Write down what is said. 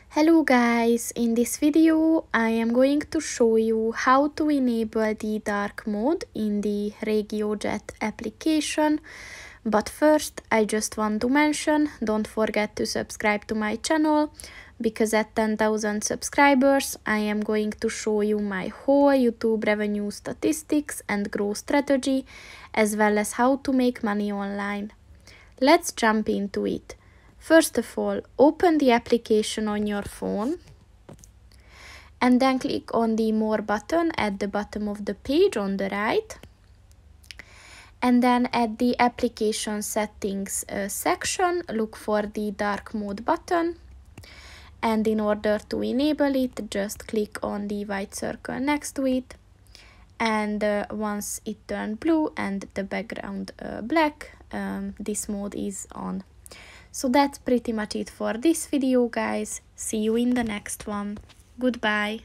Hello guys, in this video I am going to show you how to enable the dark mode in the RegioJet application. But first I just want to mention, don't forget to subscribe to my channel, because at 10,000 subscribers I am going to show you my whole YouTube revenue statistics and growth strategy, as well as how to make money online. Let's jump into it. First of all, open the application on your phone and then click on the More button at the bottom of the page on the right. And then at the application settings section, look for the dark mode button. And in order to enable it, just click on the white circle next to it. And once it turns blue and the background black, this mode is on. So that's pretty much it for this video, guys. See you in the next one. Goodbye.